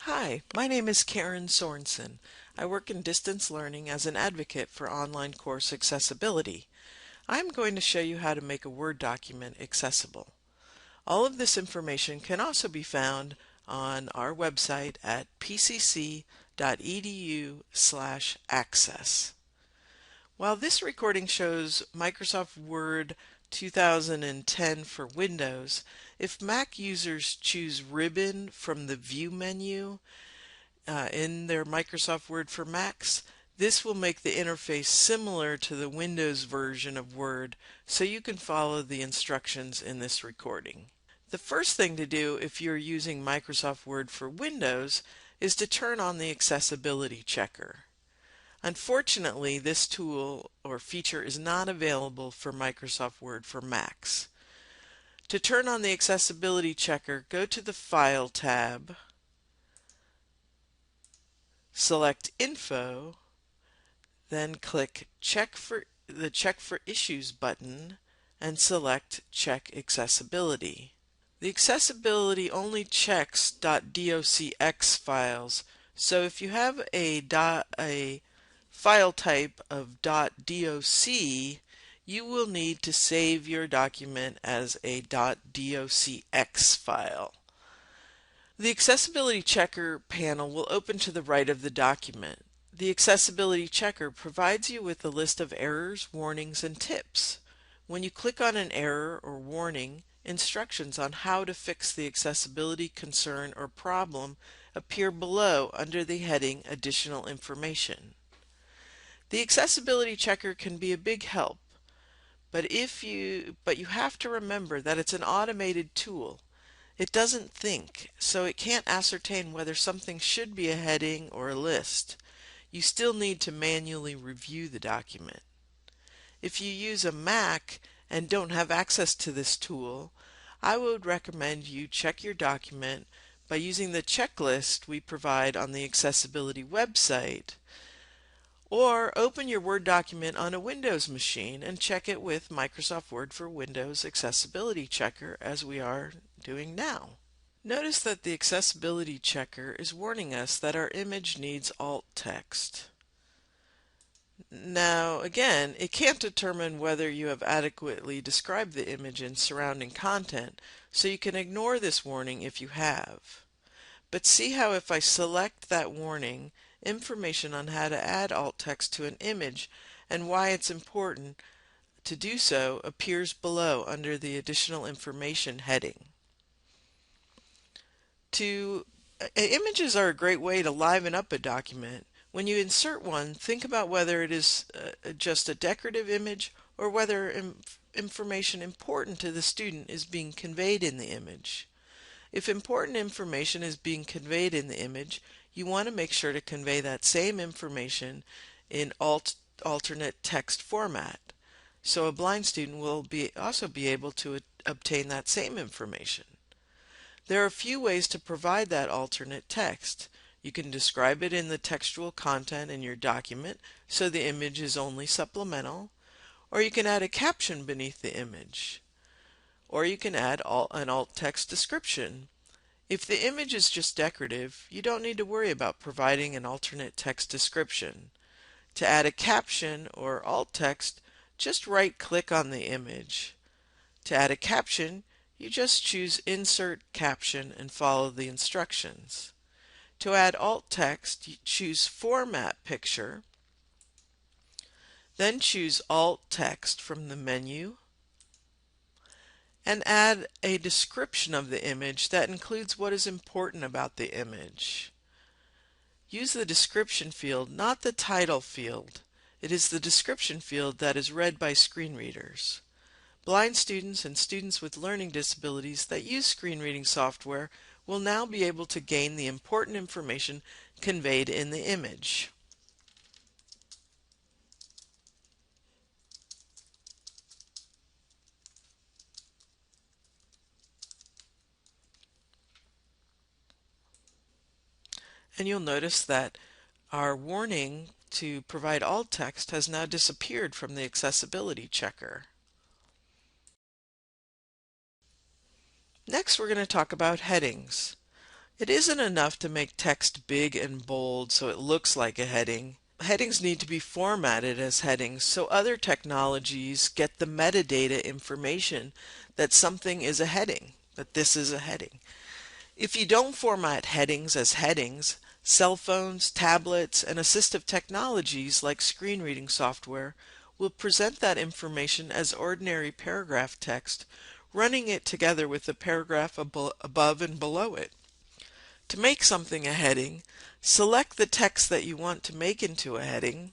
Hi, my name is Karen Sorensen. I work in distance learning as an advocate for online course accessibility. I'm going to show you how to make a Word document accessible. All of this information can also be found on our website at pcc.edu/access. While this recording shows Microsoft Word 2010 for Windows, if Mac users choose Ribbon from the View menu in their Microsoft Word for Macs, this will make the interface similar to the Windows version of Word, so you can follow the instructions in this recording. The first thing to do if you're using Microsoft Word for Windows is to turn on the accessibility checker. Unfortunately, this tool or feature is not available for Microsoft Word for Macs. To turn on the accessibility checker, go to the File tab, select Info, then click Check for Issues button and select Check Accessibility. The accessibility only checks .docx files, so if you have a file type of .doc, you will need to save your document as a .docx file. The Accessibility Checker panel will open to the right of the document. The Accessibility Checker provides you with a list of errors, warnings, and tips. When you click on an error or warning, instructions on how to fix the accessibility concern or problem appear below under the heading Additional Information. The Accessibility Checker can be a big help, but you have to remember that it's an automated tool. It doesn't think, so it can't ascertain whether something should be a heading or a list. You still need to manually review the document. If you use a Mac and don't have access to this tool, I would recommend you check your document by using the checklist we provide on the accessibility website, or open your Word document on a Windows machine and check it with Microsoft Word for Windows Accessibility Checker as we are doing now. Notice that the Accessibility Checker is warning us that our image needs alt text. Now, again, it can't determine whether you have adequately described the image and surrounding content, so you can ignore this warning if you have. But see how if I select that warning, information on how to add alt text to an image and why it's important to do so appears below under the Additional Information heading. Images are a great way to liven up a document. When you insert one, think about whether it is just a decorative image or whether information important to the student is being conveyed in the image. If important information is being conveyed in the image, you want to make sure to convey that same information in alternate text format, so a blind student will also be able to obtain that same information. There are a few ways to provide that alternate text. You can describe it in the textual content in your document so the image is only supplemental, or you can add a caption beneath the image, or you can add an alt text description. If the image is just decorative, you don't need to worry about providing an alternate text description. To add a caption or alt text, just right-click on the image. To add a caption, you just choose Insert Caption and follow the instructions. To add alt text, you choose Format Picture, then choose Alt Text from the menu, and add a description of the image that includes what is important about the image. Use the description field, not the title field. It is the description field that is read by screen readers. Blind students and students with learning disabilities that use screen reading software will now be able to gain the important information conveyed in the image. And you'll notice that our warning to provide alt text has now disappeared from the accessibility checker. Next, we're going to talk about headings. It isn't enough to make text big and bold so it looks like a heading. Headings need to be formatted as headings so other technologies get the metadata information that something is a heading, that this is a heading. If you don't format headings as headings, cell phones, tablets, and assistive technologies like screen reading software will present that information as ordinary paragraph text, running it together with the paragraph above and below it. To make something a heading, select the text that you want to make into a heading,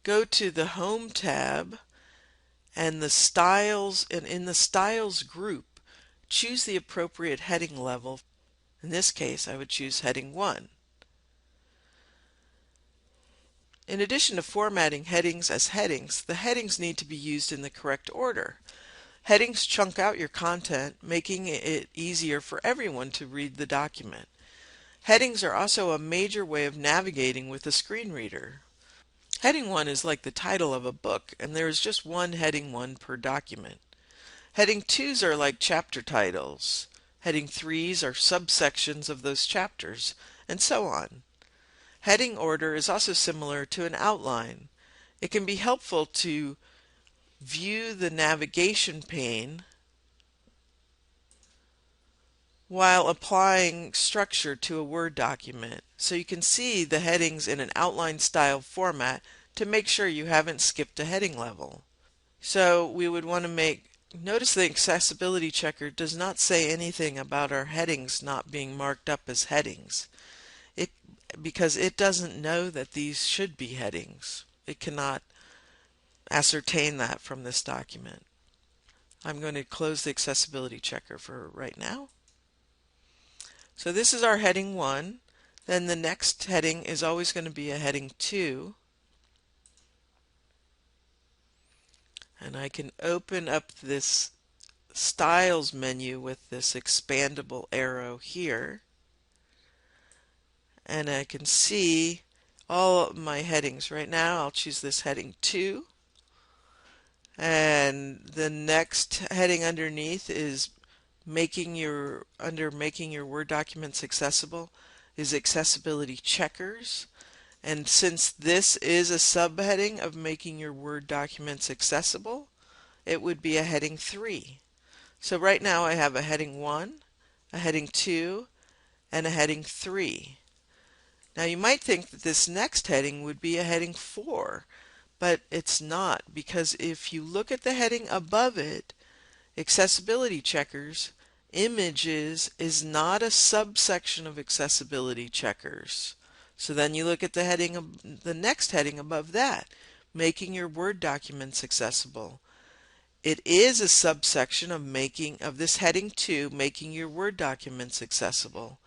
go to the Home tab, and in the Styles group, choose the appropriate heading level. In this case, I would choose heading 1. In addition to formatting headings as headings, the headings need to be used in the correct order. Headings chunk out your content, making it easier for everyone to read the document. Headings are also a major way of navigating with a screen reader. Heading 1 is like the title of a book, and there is just one heading 1 per document. Heading 2s are like chapter titles. Heading 3s are subsections of those chapters, and so on. Heading order is also similar to an outline. It can be helpful to view the navigation pane while applying structure to a Word document, so you can see the headings in an outline style format to make sure you haven't skipped a heading level. So we would want to notice the accessibility checker does not say anything about our headings not being marked up as headings. Because it doesn't know that these should be headings. It cannot ascertain that from this document. I'm going to close the accessibility checker for right now. So this is our heading 1. Then the next heading is always going to be a heading 2. And I can open up this Styles menu with this expandable arrow here. And I can see all of my headings. Right now I'll choose this heading 2. And the next heading underneath is making your Word documents accessible is accessibility checkers. And since this is a subheading of making your Word documents accessible, it would be a heading 3. So right now I have a heading 1, a heading 2, and a heading 3. Now you might think that this next heading would be a heading 4, but it's not, because if you look at the heading above it, accessibility checkers, images is not a subsection of accessibility checkers. So then you look at the next heading above that, making your Word documents accessible. It is a subsection of this heading 2, making your Word documents accessible.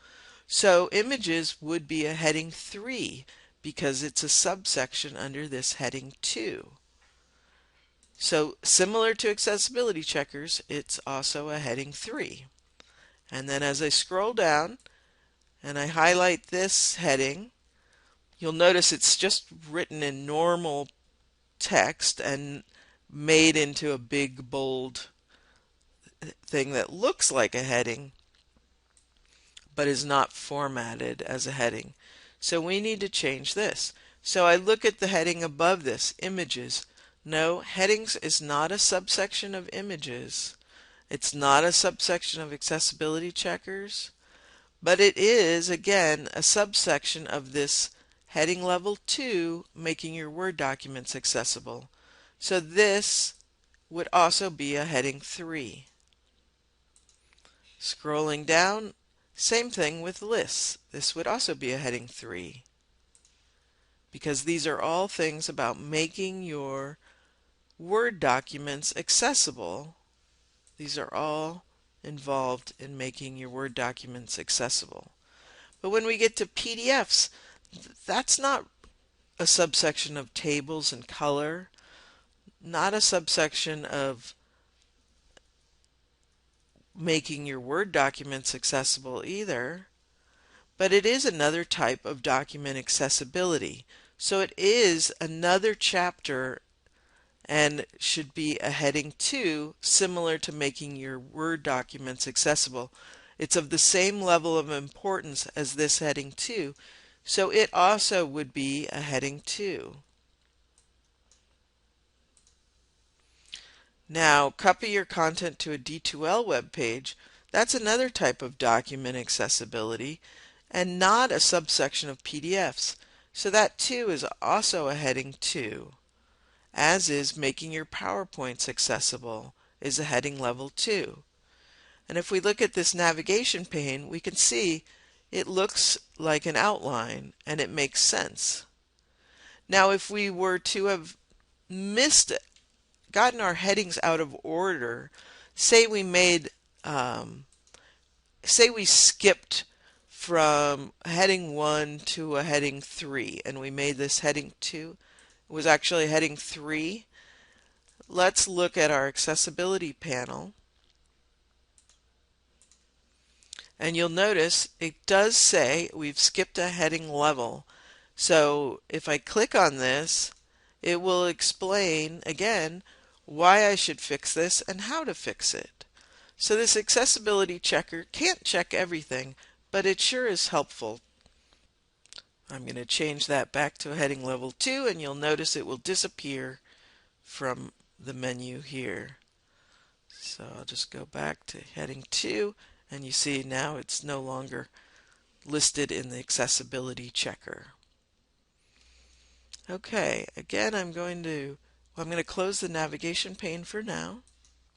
So images would be a heading 3 because it's a subsection under this heading 2. So similar to accessibility checkers, it's also a heading 3. And then as I scroll down and I highlight this heading, you'll notice it's just written in normal text and made into a big bold thing that looks like a heading but is not formatted as a heading. So we need to change this. So I look at the heading above this, images. No, headings is not a subsection of images. It's not a subsection of accessibility checkers, but it is, again, a subsection of this heading level 2, making your Word documents accessible. So this would also be a heading 3. Scrolling down, same thing with lists. This would also be a heading 3, because these are all things about making your Word documents accessible. These are all involved in making your Word documents accessible. But when we get to PDFs, that's not a subsection of tables and color, not a subsection of making your Word documents accessible either, but it is another type of document accessibility. So it is another chapter and should be a heading 2, similar to making your Word documents accessible. It's of the same level of importance as this heading 2, so it also would be a heading 2. Now, copy your content to a D2L web page. That's another type of document accessibility and not a subsection of PDFs. So that too is also a heading 2, as is making your PowerPoints accessible is a heading level 2. And if we look at this navigation pane, we can see it looks like an outline and it makes sense. Now, if we were to have gotten our headings out of order, say we made, say we skipped from heading 1 to a heading 3 and we made this heading 2, it was actually heading 3. Let's look at our accessibility panel. And you'll notice it does say we've skipped a heading level. So if I click on this, it will explain again why I should fix this and how to fix it. So this accessibility checker can't check everything, but it sure is helpful. I'm going to change that back to heading level 2, and you'll notice it will disappear from the menu here. So I'll just go back to heading 2, and you see now it's no longer listed in the accessibility checker. Okay, again I'm going to close the navigation pane for now.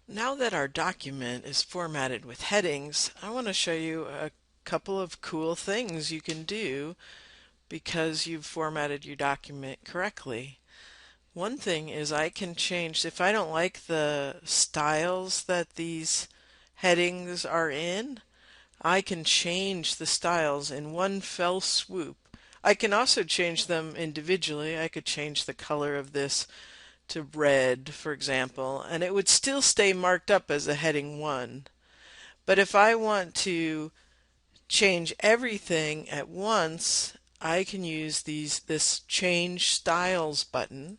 Now that our document is formatted with headings, I want to show you a couple of cool things you can do because you've formatted your document correctly. One thing is I can change, if I don't like the styles that these headings are in, I can change the styles in one fell swoop. I can also change them individually. I could change the color of this to red, for example, and it would still stay marked up as a heading 1. But if I want to change everything at once, I can use this Change Styles button,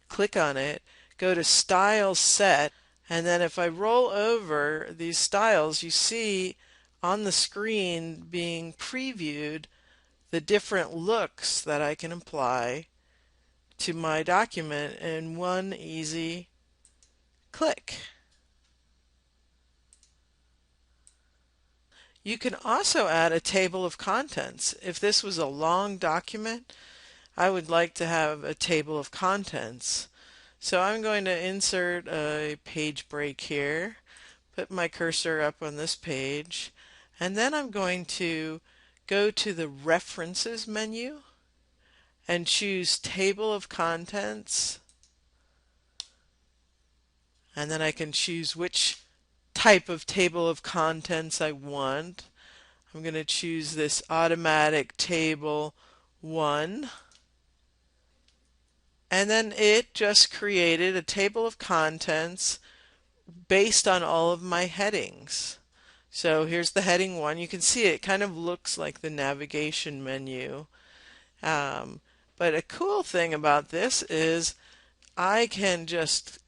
click on it, go to Style Set, and then if I roll over these styles, you see on the screen being previewed the different looks that I can apply to my document in one easy click. You can also add a table of contents. If this was a long document, I would like to have a table of contents. So I'm going to insert a page break here, put my cursor up on this page, and then I'm going to go to the References menu and choose Table of Contents, and then I can choose which type of table of contents I want. I'm going to choose this Automatic Table 1, and then it just created a table of contents based on all of my headings. So here's the heading 1. You can see it kind of looks like the navigation menu. But a cool thing about this is I can just,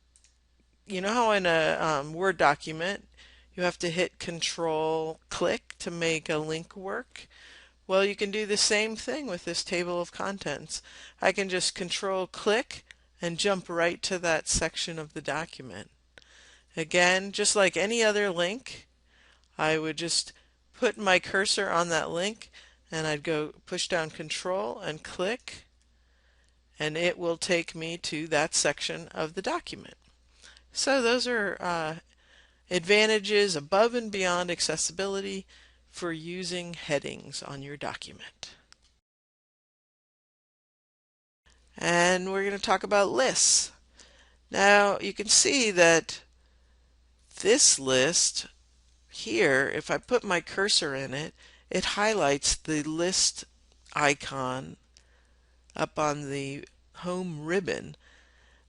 you know how in a Word document you have to hit Control click to make a link work? Well, you can do the same thing with this table of contents. I can just Control click and jump right to that section of the document. Again, just like any other link, I would just put my cursor on that link and I'd go push down Control and click, and it will take me to that section of the document. So those are advantages above and beyond accessibility for using headings on your document. And we're going to talk about lists. Now you can see that this list here, if I put my cursor in it, it highlights the list icon up on the home ribbon.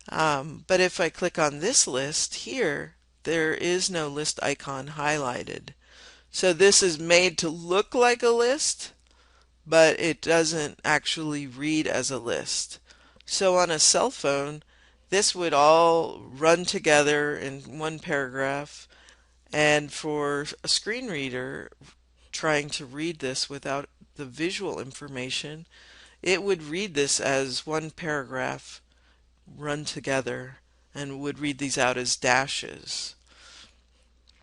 But if I click on this list here, there is no list icon highlighted. So this is made to look like a list, but it doesn't actually read as a list. So on a cell phone, this would all run together in one paragraph, And for a screen reader trying to read this without the visual information, it would read this as one paragraph run together and would read these out as dashes.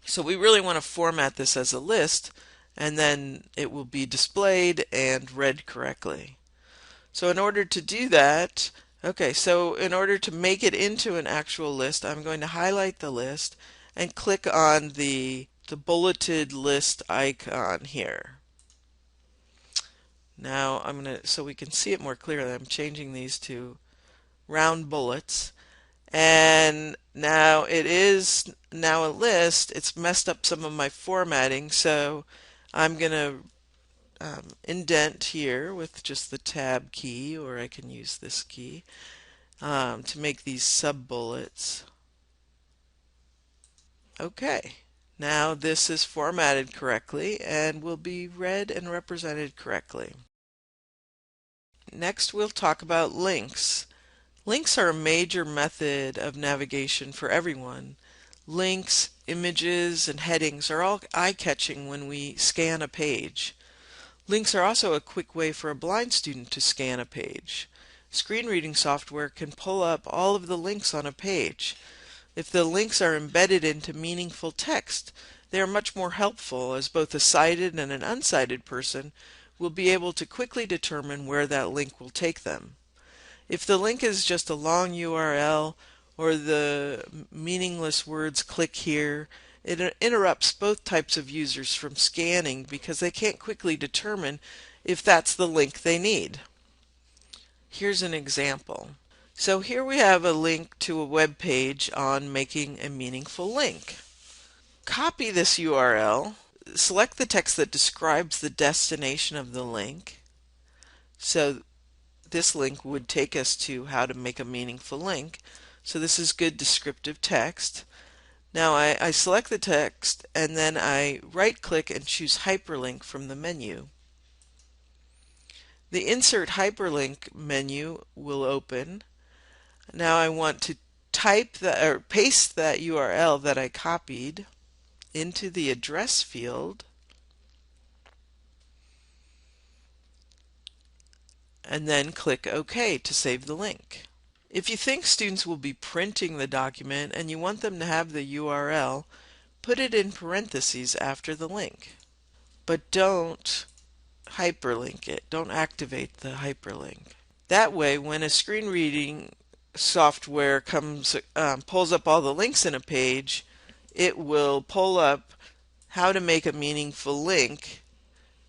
So we really want to format this as a list, and then it will be displayed and read correctly. So in order to do that, so in order to make it into an actual list, I'm going to highlight the list and click on the bulleted list icon here. Now so we can see it more clearly, I'm changing these to round bullets. And now it is now a list. It's messed up some of my formatting, so I'm going to indent here with just the tab key, or I can use this key to make these sub-bullets. Okay, now this is formatted correctly and will be read and represented correctly. Next we'll talk about links. Links are a major method of navigation for everyone. Links, images, and headings are all eye-catching when we scan a page. Links are also a quick way for a blind student to scan a page. Screen reading software can pull up all of the links on a page. If the links are embedded into meaningful text, they are much more helpful, as both a sighted and an unsighted person will be able to quickly determine where that link will take them. If the link is just a long URL or the meaningless words "click here," it interrupts both types of users from scanning because they can't quickly determine if that's the link they need. Here's an example. So here we have a link to a web page on making a meaningful link. Copy this URL, select the text that describes the destination of the link. So this link would take us to how to make a meaningful link. So this is good descriptive text. Now I select the text and then I right-click and choose Hyperlink from the menu. The Insert Hyperlink menu will open. Now I want to paste that URL that I copied into the address field and then click OK to save the link. If you think students will be printing the document and you want them to have the URL, put it in parentheses after the link. But don't hyperlink it. Don't activate the hyperlink. That way, when a screen reading software pulls up all the links in a page, it will pull up how to make a meaningful link,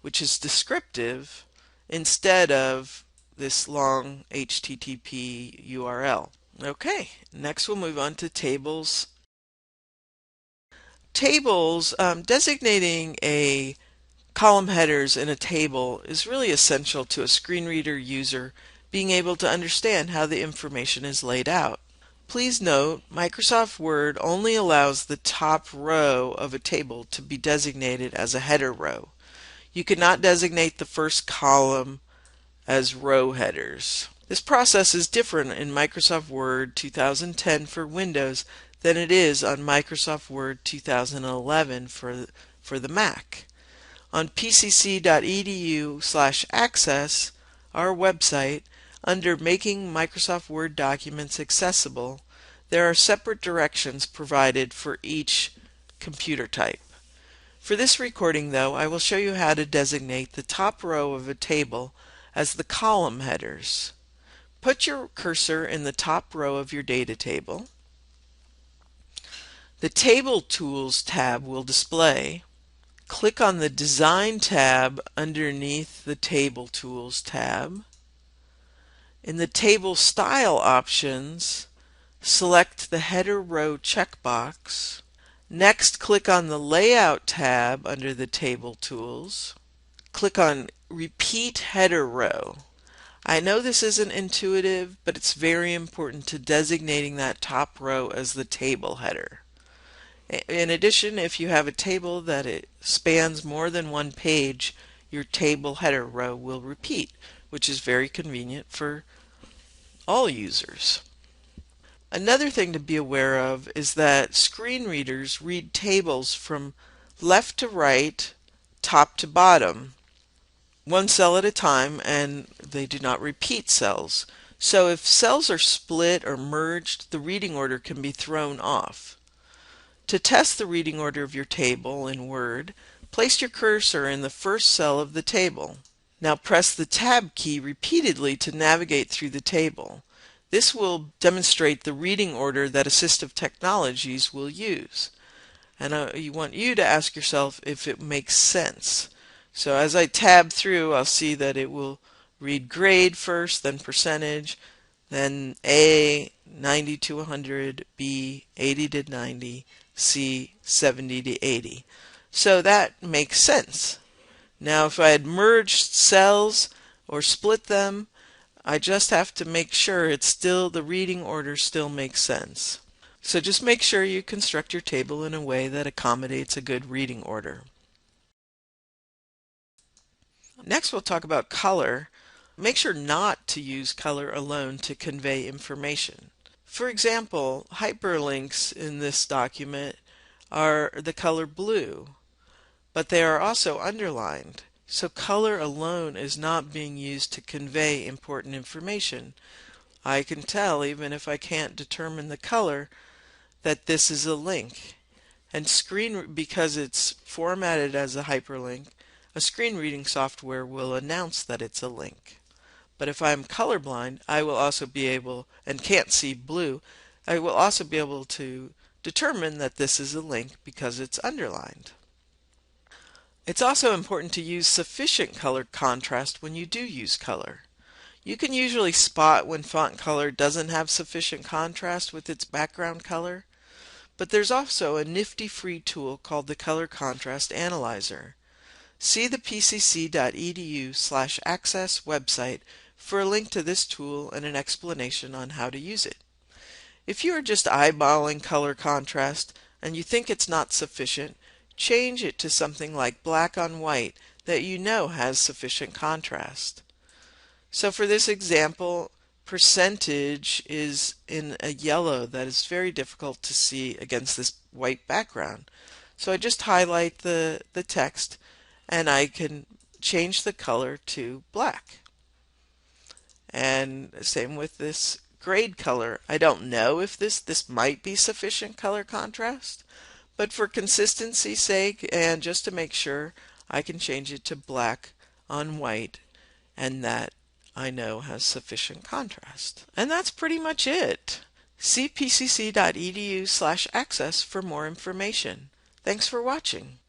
which is descriptive, instead of this long HTTP URL. Okay, next we'll move on to tables. Tables, designating a column headers in a table is really essential to a screen reader user being able to understand how the information is laid out. Please note, Microsoft Word only allows the top row of a table to be designated as a header row. You cannot designate the first column as row headers. This process is different in Microsoft Word 2010 for Windows than it is on Microsoft Word 2011 for the Mac. On pcc.edu/access, our website, under Making Microsoft Word Documents Accessible, there are separate directions provided for each computer type. For this recording, though, I will show you how to designate the top row of a table as the column headers. Put your cursor in the top row of your data table. The Table Tools tab will display. Click on the Design tab underneath the Table Tools tab. In the Table Style options, select the Header Row checkbox. Next, click on the Layout tab under the Table Tools. Click on Repeat Header Row. I know this isn't intuitive, but it's very important to designating that top row as the table header. In addition, if you have a table that it spans more than one page, your table header row will repeat, which is very convenient for all users. Another thing to be aware of is that screen readers read tables from left to right, top to bottom, one cell at a time, and they do not repeat cells. So if cells are split or merged, the reading order can be thrown off. To test the reading order of your table in Word, place your cursor in the first cell of the table. Now press the Tab key repeatedly to navigate through the table. This will demonstrate the reading order that assistive technologies will use. And I want you to ask yourself if it makes sense. So as I tab through, I'll see that it will read grade first, then percentage, then A 90 to 100, B 80 to 90, C 70 to 80. So that makes sense. Now if I had merged cells or split them, I just have to make sure the reading order still makes sense. So just make sure you construct your table in a way that accommodates a good reading order. Next we'll talk about color. Make sure not to use color alone to convey information. For example, hyperlinks in this document are the color blue, but they are also underlined. So color alone is not being used to convey important information. I can tell, even if I can't determine the color, that this is a link. And because it's formatted as a hyperlink, a screen reading software will announce that it's a link. But if I'm colorblind, I will also be able, and can't see blue, I will also be able to determine that this is a link because it's underlined. It's also important to use sufficient color contrast when you do use color. You can usually spot when font color doesn't have sufficient contrast with its background color, but there's also a nifty free tool called the Color Contrast Analyzer. See the pcc.edu/access website for a link to this tool and an explanation on how to use it. If you are just eyeballing color contrast and you think it's not sufficient, change it to something like black on white that you know has sufficient contrast. So for this example, percentage is in a yellow that is very difficult to see against this white background. So I just highlight the text and I can change the color to black. And same with this grade color. I don't know if this might be sufficient color contrast, but for consistency's sake and just to make sure, I can change it to black on white, and that I know has sufficient contrast. And that's pretty much it. See pcc.edu/access for more information. Thanks for watching.